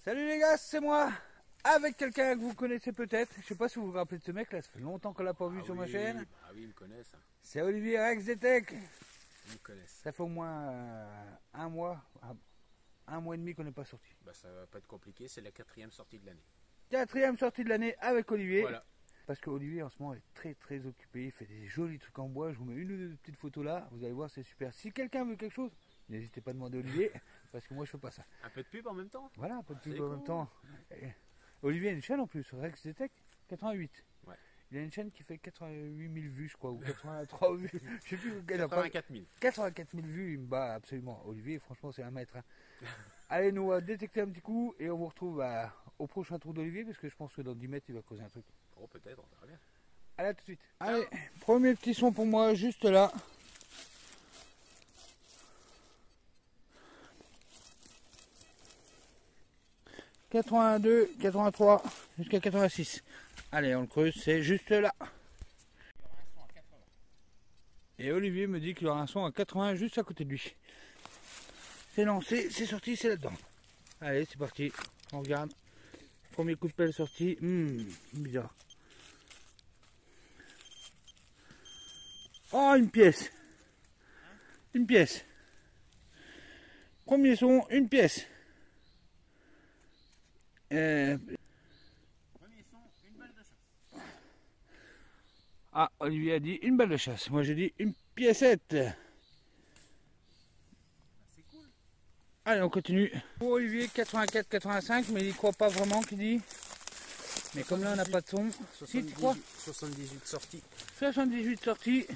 Salut les gars, c'est moi, avec quelqu'un que vous connaissez peut-être. Je sais pas si vous vous rappelez de ce mec là, ça fait longtemps qu'on l'a pas vu sur ma chaîne. Ah oui, ils me connaissent. C'est Olivier Rex des Tech. Ils me connaissent. Ça fait au moins un mois et demi qu'on n'est pas sorti. Bah, ça va pas être compliqué, c'est la 4e sortie de l'année. 4e sortie de l'année avec Olivier. Voilà. Parce qu'Olivier en ce moment est très occupé, il fait des jolis trucs en bois. Je vous mets une ou deux petites photos là, vous allez voir, c'est super. Si quelqu'un veut quelque chose, n'hésitez pas à demander à Olivier, parce que moi je fais pas ça. Un peu de pub en même temps. Voilà, un peu de pub c'est en cool. même temps. Et Olivier a une chaîne en plus, Rex des Tech, 88. Ouais. Il a une chaîne qui fait 88 000 vues, je crois, ou 83 vues. Je sais plus. 84 000. 84 000 vues, il me bat absolument. Olivier, franchement, c'est un maître. Hein. Allez, nous on va détecter un petit coup et on vous retrouve au prochain tour d'Olivier, parce que je pense que dans 10 mètres, il va causer un truc. Oh, peut-être, on verra bien. Allez, à tout de suite. Allez, premier petit son pour moi, juste là. « 82, 83, jusqu'à 86. » Allez, on le creuse, c'est juste là. Et Olivier me dit qu'il y aura un son à 80 juste à côté de lui. C'est lancé, c'est sorti, c'est là-dedans. Allez, c'est parti. On regarde. Premier coup de pelle sorti. Bizarre. Oh, une pièce. Une pièce. Premier son, une pièce. Premier son, une balle de chasse. Ah, Olivier a dit une balle de chasse. Moi j'ai dit une piécette. C'est cool. Allez, on continue. Pour Olivier, 84-85, mais il y croit pas vraiment, qu'il dit. Mais comme là on n'a pas de son. Si, tu crois 78 sorties. 78 sorties.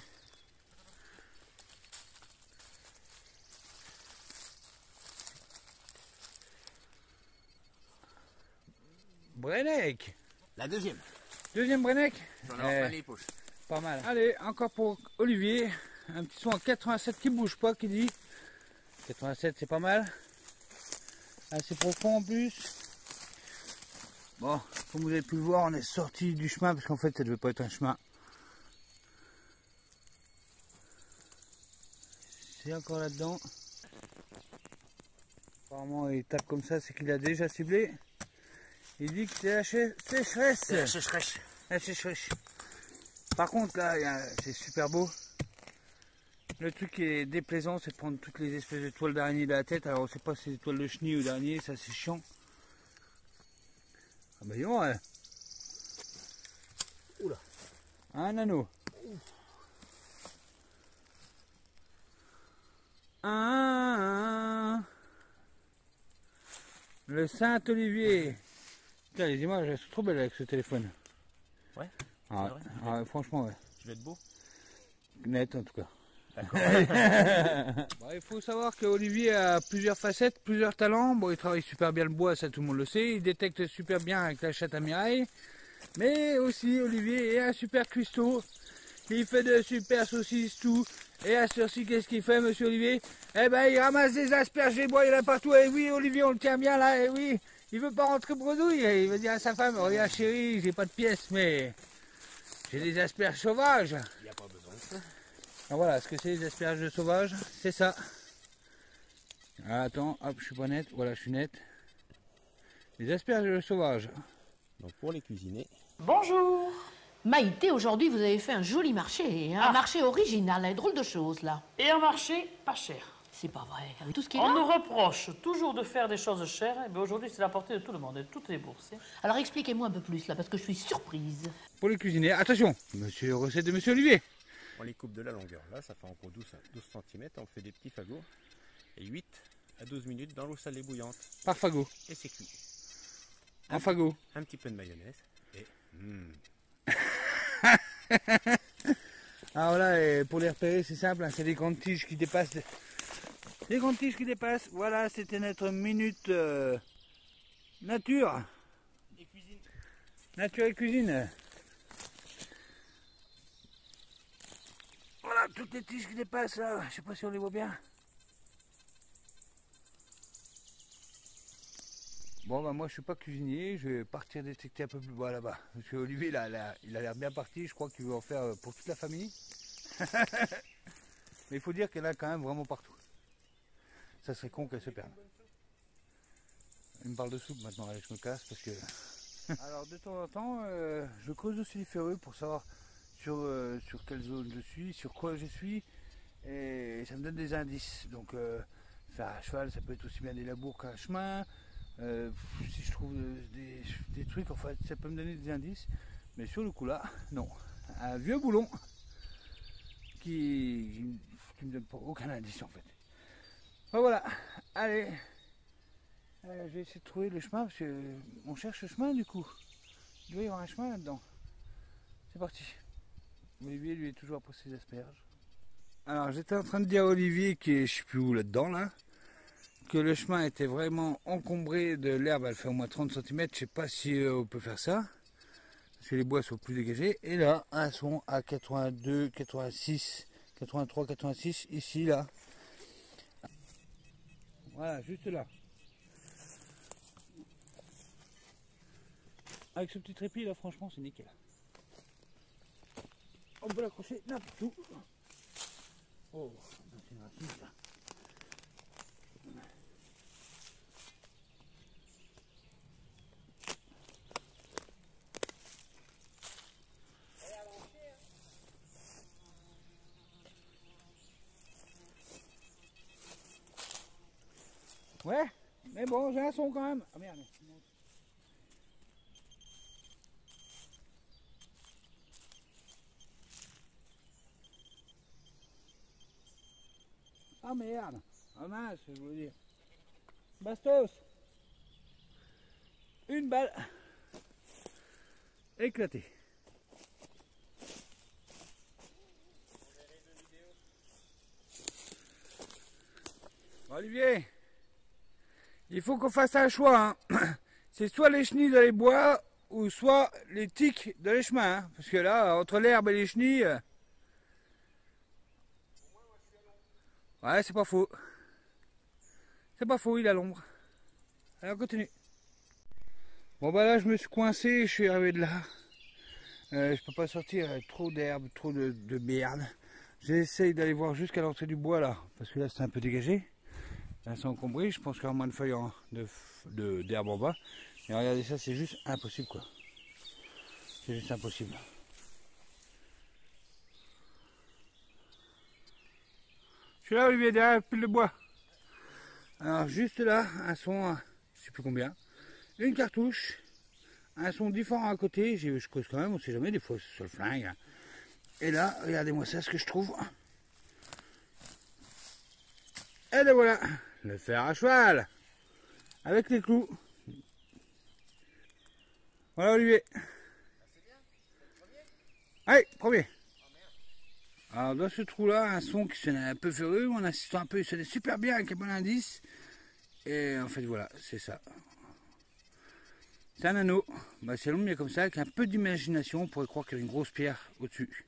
Brenec. La deuxième. Deuxième Brenec. J'en ai plein les poches. Pas mal. Allez, encore pour Olivier. Un petit son à 87 qui bouge pas, qui dit. 87, c'est pas mal. Assez profond en plus. Bon, comme vous avez pu le voir, on est sorti du chemin parce qu'en fait, ça devait pas être un chemin. C'est encore là-dedans. Apparemment, il tape comme ça, c'est qu'il a déjà ciblé. Il dit que c'est la sécheresse. C'est la sécheresse. La sécheresse. Par contre, là, c'est super beau. Le truc qui est déplaisant, c'est de prendre toutes les espèces de toiles d'araignée de la tête. Alors, on sait pas si c'est des toiles de chenille ou d'araignée, ça c'est chiant. Ah bah, dis-moi, ouais. Oula. Un anneau. Le Saint-Olivier. Putain, les images, elles sont trop belles avec ce téléphone. Ouais. Franchement, ouais. Je vais être beau. Net en tout cas. D'accord. Bon, il faut savoir qu'Olivier a plusieurs facettes, plusieurs talents. Bon, il travaille super bien le bois, ça tout le monde le sait. Il détecte super bien avec la chatte à Mireille. Mais aussi, Olivier est un super cuistot. Il fait de super saucisses, tout. Et à ce-ci, qu'est-ce qu'il fait, monsieur Olivier? Eh ben, il ramasse des asperges, des bois, il y en a partout. Et oui, Olivier, on le tient bien là. Et oui, il veut pas rentrer bredouille. Il va dire à sa femme, regarde chérie, j'ai pas de pièces, mais j'ai des asperges sauvages. Il n'y a pas besoin de ça. Alors voilà, ce que c'est les asperges sauvages, c'est ça. Ah, attends, hop, je suis pas net. Voilà, je suis net. Les asperges sauvages. Donc pour les cuisiner. Bonjour Maïté, aujourd'hui vous avez fait un joli marché, hein, un marché original, un drôle de choses là. Et un marché pas cher. C'est pas vrai, avec tout ce qui est On là. nous reproche toujours de faire des choses chères, mais aujourd'hui c'est la portée de tout le monde, et de toutes les bourses. Hein. Alors expliquez-moi un peu plus là, parce que je suis surprise. Pour les cuisiner, attention, monsieur, recette de monsieur Olivier. On les coupe de la longueur. Là, ça fait en gros 12 cm. On fait des petits fagots. Et 8 à 12 minutes dans l'eau salée bouillante. Par fagot. Et c'est cuit. En fagot. Un petit peu de mayonnaise. Et Alors là, et pour les repérer, c'est simple, hein, c'est des grandes tiges qui dépassent. Des grandes tiges qui dépassent. Voilà, c'était notre minute nature. et cuisine. Nature et cuisine. Voilà, toutes les tiges qui dépassent là. Je sais pas si on les voit bien. Bon bah moi je suis pas cuisinier, je vais partir détecter un peu plus bas là-bas. Parce que Olivier il a l'air bien parti, je crois qu'il veut en faire pour toute la famille. Mais il faut dire qu'elle a quand même vraiment partout. Ça serait con qu'elle se perde. Il me parle de soupe maintenant, allez, je me casse parce que... Alors de temps en temps, je creuse aussi les ferreux pour savoir sur quelle zone je suis, sur quoi je suis, et ça me donne des indices. Donc faire à cheval, ça peut être aussi bien des labours qu'un chemin. Si je trouve des trucs, enfin ça peut me donner des indices. Mais sur le coup là, non. Un vieux boulon qui me donne pas aucun indice en fait. Bon, voilà, allez. Je vais essayer de trouver le chemin parce qu'on cherche le chemin du coup. Il doit y avoir un chemin là-dedans. C'est parti. Olivier lui est toujours après ses asperges. Alors j'étais en train de dire à Olivier qui est je sais plus où là-dedans là, que le chemin était vraiment encombré de l'herbe, elle fait au moins 30 cm, je sais pas si on peut faire ça. Parce que les bois sont plus dégagés. Et là, elles sont à 82, 86, 83, 86, ici là. Voilà, juste là. Avec ce petit trépied là, franchement, c'est nickel. On peut l'accrocher n'importe où. Oh, c'est une racine ça. Ouais, mais bon, j'ai un son quand même. Ah merde. Ah merde. Ah mince, je voulais dire. Bastos. Une balle. Éclatée. Olivier, il faut qu'on fasse un choix. Hein. C'est soit les chenilles dans les bois ou soit les tiques dans les chemins. Hein. Parce que là, entre l'herbe et les chenilles... Ouais, c'est pas faux. C'est pas faux, il a l'ombre. Allez, on continue. Bon bah là, je me suis coincé, je suis arrivé de là. Je peux pas sortir, trop d'herbe, trop de merde. J'essaye d'aller voir jusqu'à l'entrée du bois là, parce que là c'est un peu dégagé. Là c'est encombré, je pense qu'il y aura moins de feuilles d'herbe en bas. Mais regardez ça, c'est juste impossible quoi. C'est juste impossible. Je suis là Olivier, derrière la pile de bois. Alors juste là, un son, je sais plus combien, une cartouche, un son différent à côté, je creuse quand même, on sait jamais, des fois sur le flingue. Et là, regardez-moi ça, ce que je trouve. Et ben voilà, le fer à cheval, avec les clous. Voilà Olivier. Allez, premier. Alors dans ce trou là, un son qui sonnait un peu ferreux, on assiste un peu, il sonnait super bien avec un bon indice. Et en fait voilà, c'est ça. C'est un anneau. Bah, c'est long mais comme ça, avec un peu d'imagination, on pourrait croire qu'il y a une grosse pierre au-dessus.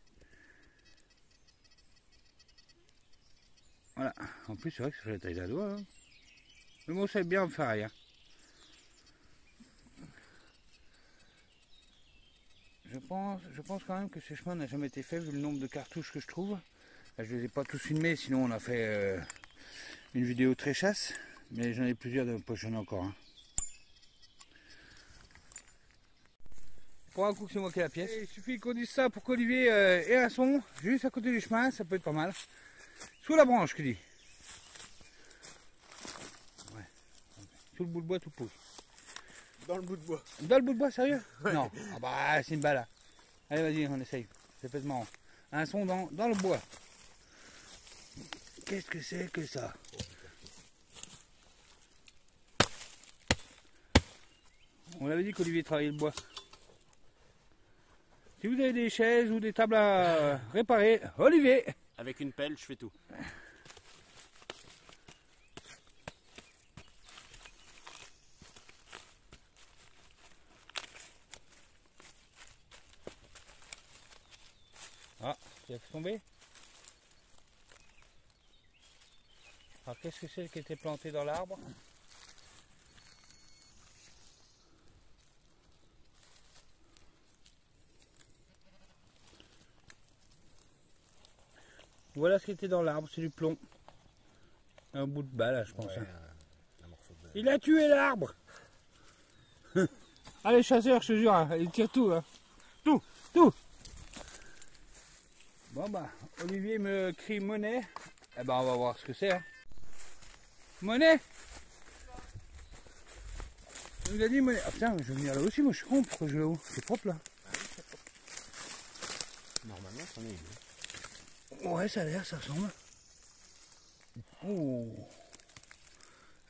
Voilà. En plus c'est vrai que ça fait la taille d'un doigt. Hein. Mais bon, ça va bien me faire rien. Je pense quand même que ce chemin n'a jamais été fait vu le nombre de cartouches que je trouve. Là, je ne les ai pas tous filmés, sinon on a fait une vidéo très chasse. Mais j'en ai plusieurs de poche, j'en ai encore un. Pour un coup que c'est moi qui ai la pièce. Et il suffit qu'on dise ça pour qu'Olivier ait un son juste à côté du chemin, ça peut être pas mal. Sous la branche, je dis. Ouais. Sous le bout de bois tout pousse. Dans le bout de bois. Dans le bout de bois, sérieux? Ouais. Non. Ah bah c'est une balle. Allez vas-y, on essaye. C'est peut-être marrant. Un son dans le bois. Qu'est-ce que c'est que ça? On l'avait dit qu'Olivier travaillait le bois. Si vous avez des chaises ou des tables à réparer, Olivier! Avec une pelle, je fais tout. Ah, tu as fait tomber? Alors qu'est-ce que c'est qui était planté dans l'arbre? Voilà ce qui était dans l'arbre, c'est du plomb. Un bout de balle, je pense. Ouais, Hein. un morceau de... Il a tué l'arbre! Ah, les chasseurs, je te jure, hein, ils tirent tout. Hein. Tout, tout. Bon bah, Olivier me crie monnaie. Eh ben, on va voir ce que c'est. Hein. Monnaie. Il nous a dit monnaie. Ah putain, je vais venir là aussi, moi je suis con, pourquoi je vais là-haut? C'est propre là. Normalement, c'en est une. Ouais, ça a l'air, ça ressemble. Oh.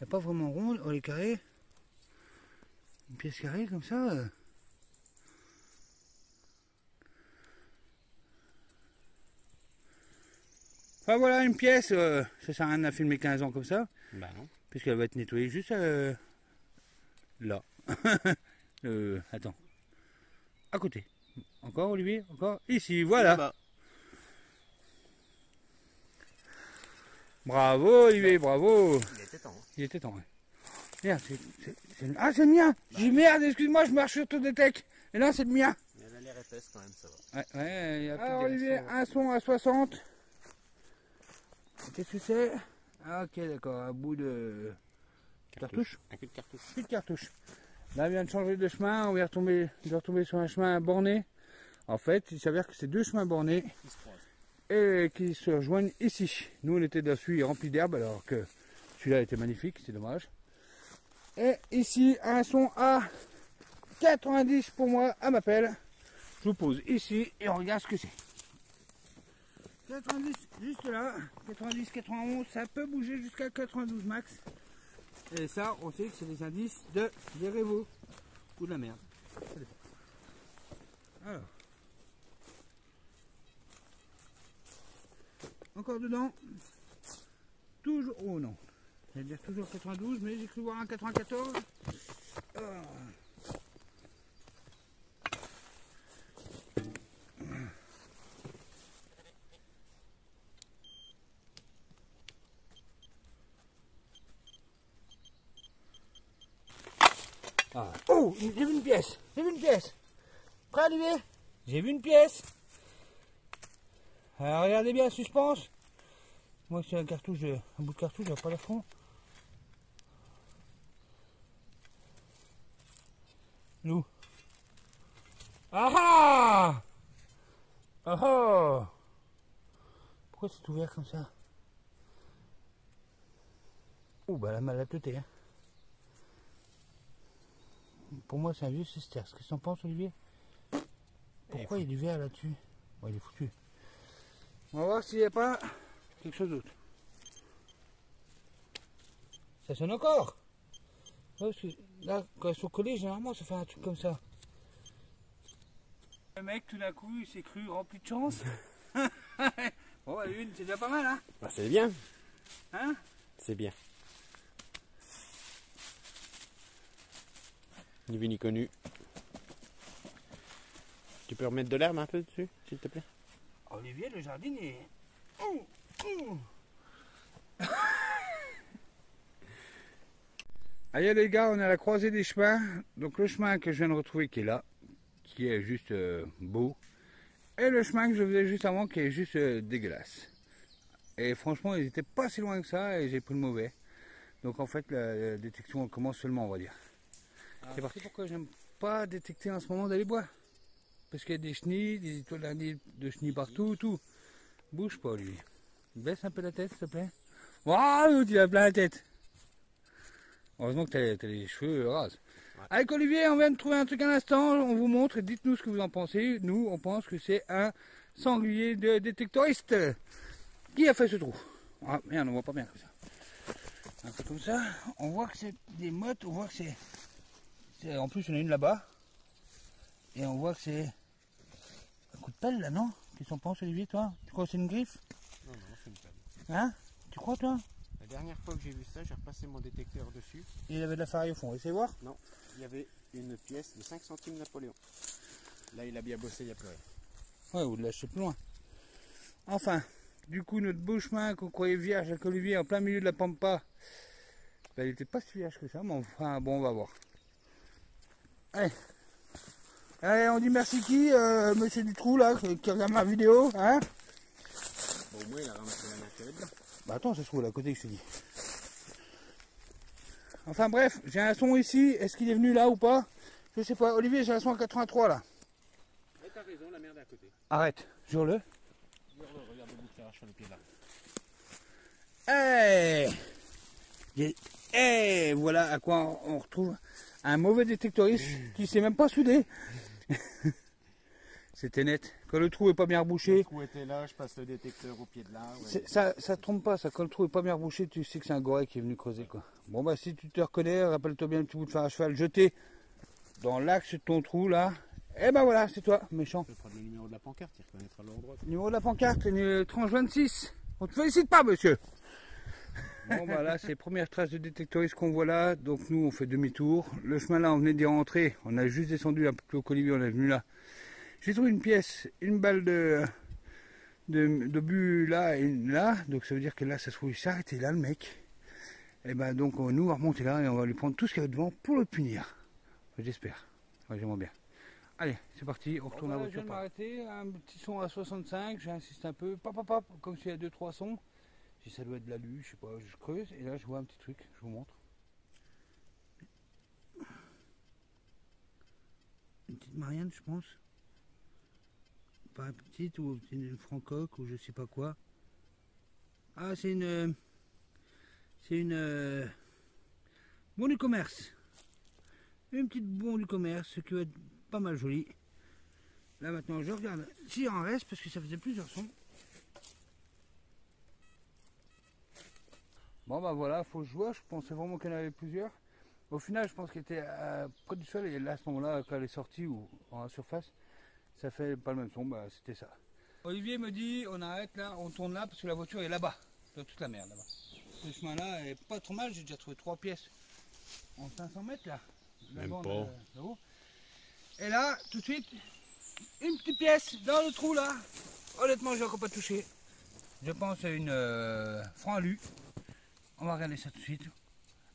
Elle n'est pas vraiment ronde, elle est carrée. Une pièce carrée comme ça. Enfin voilà, une pièce, ça sert à rien de la filmer 15 ans comme ça. Bah non. Puisqu'elle va être nettoyée juste là. Attends. À côté. Encore Olivier, encore. Ici, voilà. Là-bas. Bravo Olivier, bravo. Il était temps. Hein. Il était temps, ouais. Merde, ah, c'est le mien. J'ai dit merde, excuse-moi, je marche sur ton détec. Et là, c'est le mien. Il a l'air épaisse quand même, ça va. Ouais, il y a alors Olivier, un son à 60. Qu'est-ce que c'est? Ah, ok, d'accord, un bout de cartouche. Un coup de cartouche. Plus de cartouche. Là, on vient de changer de chemin, on vient de retomber sur un chemin borné. En fait, il s'avère que c'est deux chemins bornés Qui se croisent. et qui se rejoignent ici. Nous, on était dessus, rempli d'herbe, alors que celui-là était magnifique, c'est dommage. Et ici, un son à 90 pour moi, à ma pelle. Je vous pose ici et on regarde ce que c'est. 90 juste là, 90, 91, ça peut bouger jusqu'à 92 max. Et ça, on sait que c'est des indices des réveaux ou de la merde. Ça dépend. Alors. Encore dedans. Toujours. Oh non. Je vais dire toujours 92, mais j'ai cru voir un 94. Oh. Ah. Oh, j'ai vu une pièce. J'ai vu une pièce. Prêt, Olivier? J'ai vu une pièce. Alors, regardez bien, suspense. Moi, c'est un cartouche, un bout de cartouche, j'ai pas la fond. Nous. Ah ah! Ah ah! Pourquoi c'est ouvert comme ça? Oh, bah la mal à teuté, hein. Pour moi, c'est un vieux sesterce. Qu'est-ce que t'en penses, Olivier? Pourquoi il y a du verre là-dessus? Bon, il est foutu. On va voir s'il n'y a pas quelque chose d'autre. Ça sonne encore. Ouais, parce que là, quand elles sont collées, généralement, ça fait un truc comme ça. Le mec, tout d'un coup, il s'est cru rempli de chance. Bon, bah, une, c'est déjà pas mal, hein? Bah, c'est bien. Hein? C'est bien. Ni vu ni connu. Tu peux remettre de l'herbe un peu dessus, s'il te plaît? Olivier, le jardinier. Allez les gars, on est à la croisée des chemins. Donc le chemin que je viens de retrouver qui est là, qui est juste beau. Et le chemin que je faisais juste avant qui est juste dégueulasse. Et franchement, ils n'étaient pas si loin que ça et j'ai pris le mauvais. Donc en fait, la détection elle commence seulement, on va dire. C'est parti. Pourquoi j'aime pas détecter en ce moment dans les bois. Parce qu'il y a des chenilles, des étoiles de chenilles partout, tout. Bouge pas, lui. Baisse un peu la tête, s'il te plaît. Waouh, tu as plein la tête. Heureusement que t'as les cheveux rases. Ouais. Avec Olivier, on vient de trouver un truc à l'instant. On vous montre. Dites-nous ce que vous en pensez. Nous, on pense que c'est un sanglier de détectoriste. Qui a fait ce trou? Ah merde, on voit pas bien comme ça. Un peu comme ça. On voit que c'est des mottes. On voit que c'est... En plus, il y en a une là-bas. Et on voit que c'est un coup de pelle là, non? Qu'est-ce qu'on pense, Olivier, toi? Tu crois que c'est une griffe? Non, non, c'est une pelle. Hein? Tu crois, toi? La dernière fois que j'ai vu ça, j'ai repassé mon détecteur dessus. Et il y avait de la farine au fond, essayez voir? Non, il y avait une pièce de 5 centimes Napoléon. Là, il a bien bossé, il n'y a plus rien. Ouais, ou de lâcher plus loin. Enfin, du coup, notre beau chemin qu'on croyait vierge avec Olivier en plein milieu de la pampa, ben, il n'était pas si vierge que ça, mais enfin, bon, on va voir. Allez. Allez, on dit merci qui, monsieur Dutroux, là, qui regarde ma vidéo, hein? Bon, au moins, il a ramassé la nature dedans. Bah attends, ça se trouve à côté que je te dis. Enfin bref, j'ai un son ici. Est-ce qu'il est venu là ou pas? Je sais pas. Olivier, j'ai un son à 83 là. Ouais, t'as raison, la merde est à côté. Arrête, jure-le. Regarde le bout de fer à cheval au pied là. Et voilà à quoi on retrouve un mauvais détectoriste qui sait même pas souder. C'était net. Quand le trou est pas bien rebouché, Le trou était là, je passe le détecteur au pied de l'arbre. ça te trompe pas, ça. Quand le trou est pas bien rebouché, tu sais que c'est un gorille qui est venu creuser, quoi. Bon bah si tu te reconnais, rappelle-toi bien le petit bout de fer à cheval jeté dans l'axe de ton trou là. Et ben voilà, c'est toi, méchant. Je vais prendre le numéro de la pancarte, il reconnaîtra l'endroit. Numéro de la pancarte, tranche 26. On te félicite pas, monsieur. Bon bah là, c'est les premières traces de détectoriste qu'on voit là. Donc nous, on fait demi-tour. Le chemin là, on venait d'y rentrer. On a juste descendu un peu plus au Colivier, on est venu là. J'ai trouvé une pièce, une balle d'obus là et une là. Donc ça veut dire que là, ça se trouve, il s'est arrêté là, le mec. Et ben donc, nous, on va remonter là et on va lui prendre tout ce qu'il y a devant pour le punir. J'espère. Ouais, j'aimerais bien. Allez, c'est parti, on retourne à la voiture. Je viens de m'arrêter, un petit son à 65, j'insiste un peu, pap, comme s'il y a 2-3 sons. Si ça doit être de l'alu, je sais pas, je creuse et là je vois un petit truc, je vous montre. Une petite Marianne, je pense. Pas une petite ou une francoque ou je sais pas quoi. Ah, c'est une bon du commerce. Une petite bon du commerce, ce qui va être pas mal joli. Là maintenant je regarde s'il en reste parce que ça faisait plusieurs sons. Bon bah voilà, faut que je vois, je pensais vraiment qu'il y en avait plusieurs. Au final je pense qu'il était près du sol et là à ce moment-là quand elle est sortie ou en surface, ça fait pas le même son, bah c'était ça. Olivier me dit on arrête là, on tourne là parce que la voiture est là-bas, dans toute la merde là-bas. Ce chemin là est pas trop mal, j'ai déjà trouvé 3 pièces en 500 mètres là. Même pas. Et là, tout de suite, une petite pièce dans le trou là. Honnêtement, j'ai encore pas touché. Je pense à une franc alu. On va regarder ça tout de suite.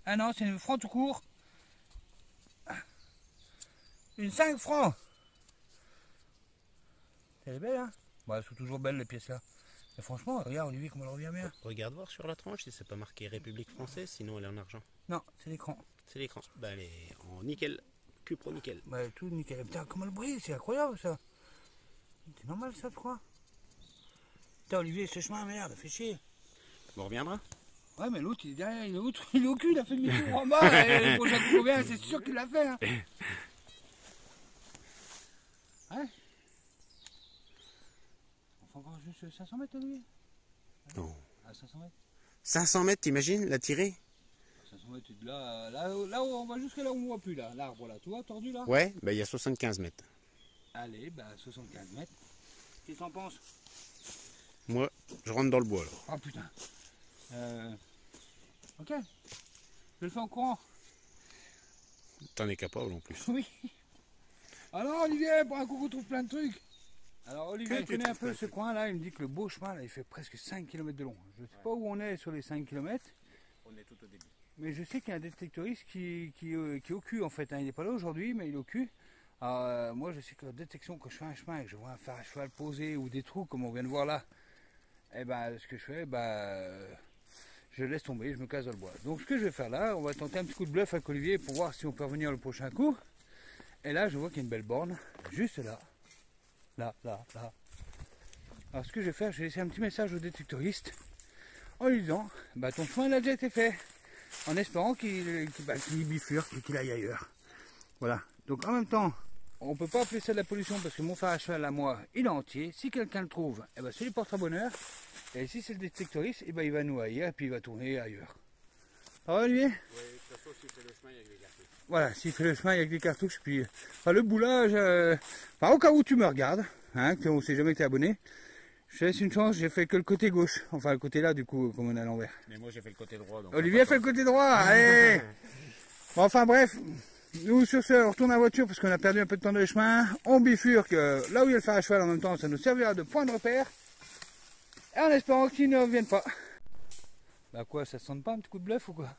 Ah non, c'est une franc tout court. Une 5 francs. Elle est belle, hein? Bah, elles sont toujours belles les pièces là. Et franchement, regarde Olivier comment elle revient bien. Regarde voir sur la tranche si c'est pas marqué République française, sinon elle est en argent. Non, c'est l'écran. C'est l'écran. Bah elle est en nickel. Cupro nickel. Bah tout nickel. Putain, comment le brille, c'est incroyable ça. C'est normal ça, je crois. Putain Olivier, ce chemin, merde, fait chier. Bon, on reviendra. Ouais, mais l'autre, il est derrière, il est au cul, il a fait demi-tour en bas, et le prochain coup revient, c'est sûr qu'il l'a fait. Hein. Ouais. On fait encore juste 500 mètres, Olivier? Non. À 500 mètres 500 mètres, t'imagines, la tirée? 500 mètres, là où on va jusqu'à là où on voit plus, là, l'arbre, là, tu vois, tordu, là? Ouais, bah il y a 75 mètres. Allez, bah 75 mètres. Qu'est-ce que t'en penses? Moi, je rentre dans le bois, alors. Oh putain. Ok. Je le fais en courant. T'en es capable en plus. Oui. Alors Olivier, pour un coup, on trouve plein de trucs. Alors Olivier connaît un peu ce coin-là, il me dit que le beau chemin, là, il fait presque 5 km de long. Je ne sais pas où on est sur les 5 km. On est tout au début. Mais je sais qu'il y a un détectoriste qui est au cul en fait. Hein. Il n'est pas là aujourd'hui, mais il est au cul. Alors, moi je sais que la détection, quand je fais un chemin et que je vois un fer à cheval posé ou des trous comme on vient de voir là, et ben ce que je fais, je laisse tomber, je me casse dans le bois. Donc ce que je vais faire là, on va tenter un petit coup de bluff avec Olivier pour voir si on peut revenir le prochain coup. Et là je vois qu'il y a une belle borne, juste là. Là. Alors ce que je vais faire, je vais laisser un petit message au détectoriste en lui disant, ton chemin il a déjà été fait. En espérant qu'il bifurque et qu'il aille ailleurs. Voilà. Donc en même temps, on ne peut pas appeler ça de la pollution parce que mon fer à cheval à moi, il est entier. Si quelqu'un le trouve, ça lui portera bonheur. Et si c'est le détectoriste, il va nous haïr et puis il va tourner ailleurs. Ça va Olivier? Oui, de toute façon, s'il fait le chemin, il y a des cartouches. Voilà, s'il fait le chemin, il y a que des cartouches. Puis le boulage, au cas où tu me regardes, hein, on ne sait jamais que tu es abonné. Je te laisse une chance, j'ai fait que le côté gauche. Enfin, le côté là, du coup, comme on est à l'envers. Mais moi, j'ai fait le côté droit. Donc Olivier a fait le côté droit, allez. Bon, enfin, bref. Nous, sur ce, on retourne à la voiture parce qu'on a perdu un peu de temps de chemin. On bifurque là où il y a le fer à cheval en même temps, ça nous servira de point de repère. Et en espérant qu'il ne revienne pas. Bah quoi, ça se sent pas un petit coup de bluff ou quoi?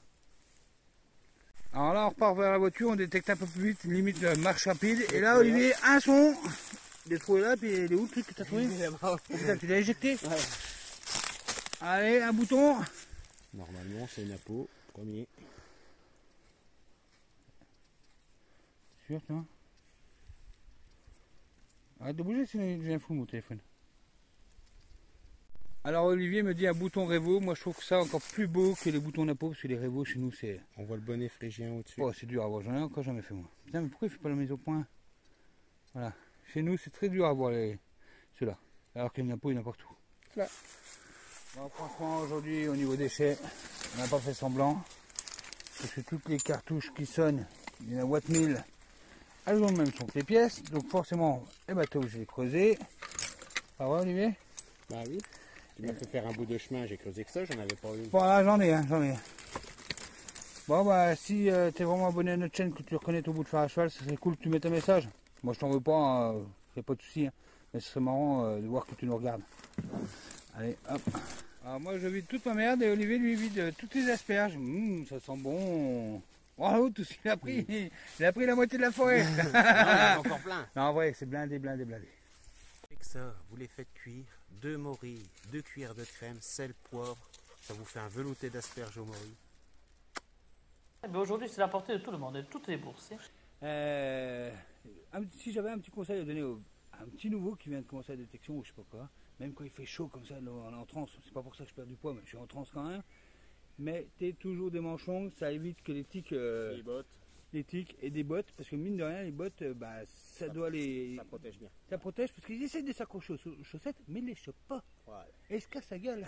Alors là, on repart vers la voiture, on détecte un peu plus vite, limite de marche rapide. Et là, Olivier, un son. Il est trouvé là, puis il est où le truc que tu as trouvé? Oh putain, tu l'as éjecté? Ouais. Allez, un bouton. Normalement, c'est une peau, premier. Sûr, toi? Arrête de bouger, sinon il devient fou mon téléphone. Alors Olivier me dit un bouton Révo, moi je trouve ça encore plus beau que les boutons d'impôt, parce que les Révo chez nous c'est... On voit le bonnet phrygien au-dessus. Oh c'est dur à voir, j'en ai encore jamais fait moi. Putain mais pourquoi il fait pas la mise au point? Voilà, chez nous c'est très dur à voir ceux-là, alors qu'il y en a pas n'importe où. Là. Bon, franchement aujourd'hui au niveau déchets, on n'a pas fait semblant, parce que toutes les cartouches qui sonnent, il y en a Watt 1000, elles ont le même son que les pièces, donc forcément les bateaux je les ai creusés. Pas vrai Olivier? Bah oui. Tu m'as fait faire un bout de chemin, j'ai creusé que ça, j'en avais pas eu. Voilà, j'en ai un, j'en ai un. Bon bah si t'es vraiment abonné à notre chaîne, que tu reconnais ton bout de fer à cheval, ça serait cool que tu mettes un message. Moi je t'en veux pas, y a pas de souci, hein. Mais ce serait marrant de voir que tu nous regardes. Allez, hop. Alors moi je vide toute ma merde et Olivier lui vide toutes les asperges. Ça sent bon. Bravo, tout ce qu'il a pris. Il a pris la moitié de la forêt. Non, il y en a encore plein. Non, en vrai, c'est blindé, blindé, blindé. Avec ça, vous les faites cuire, 2 morilles, 2 cuillères de crème, sel, poivre. Ça vous fait un velouté d'asperges aux morilles. Aujourd'hui, c'est la portée de tout le monde, de toutes les bourses. Si j'avais un petit conseil à donner à un petit nouveau qui vient de commencer la détection ou je sais pas quoi, même quand il fait chaud comme ça, on est en transe, c'est pas pour ça que je perds du poids, mais je suis en transe quand même. Mettez toujours des manches longues, ça évite que les tiques, Les bottes, les tiques et des bottes, parce que mine de rien, les bottes, ça doit les. ça protège bien. Ça protège parce qu'ils essaient de s'accrocher aux chaussettes, mais ils les chopent pas. Voilà. Et ils se cassent la gueule.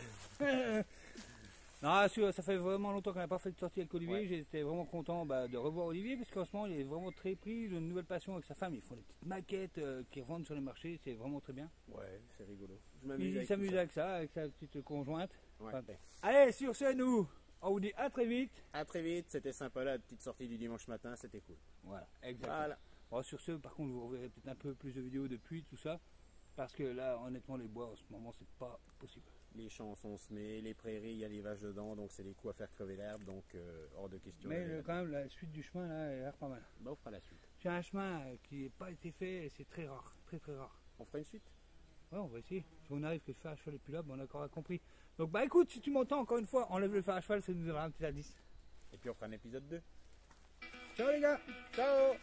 Non, ça fait vraiment longtemps qu'on n'a pas fait de sortie avec Olivier. Ouais. J'étais vraiment content de revoir Olivier parce qu'en ce moment il est vraiment très pris. Il a une nouvelle passion avec sa femme. Ils font des petites maquettes qu'ils revendent sur les marchés. C'est vraiment très bien. Ouais, c'est rigolo. Je Il s'amuse avec ça, avec sa petite conjointe. Ouais. Enfin, allez, sur ce, nous, on vous dit à très vite. À très vite, c'était sympa la petite sortie du dimanche matin, c'était cool. Voilà, exactement. Voilà. Bon, sur ce, par contre, vous reverrez peut-être un peu plus de vidéos de pluie, tout ça. Parce que là, honnêtement, les bois en ce moment, c'est pas possible. Les champs sont semés, les prairies, il y a les vaches dedans, donc c'est des coups à faire crever l'herbe, donc hors de question. Mais quand même, la suite du chemin, là, elle a l'air pas mal. Bah, on fera la suite. C'est un chemin qui n'a pas été fait, et c'est très rare, très très rare. On fera une suite. Ouais, on va essayer. Si on arrive que le fer à cheval est plus là, on a encore compris. Donc bah écoute, si tu m'entends encore une fois, enlève le fer à cheval, ça nous donnera un petit indice. Et puis on fera un épisode 2. Ciao les gars. Ciao!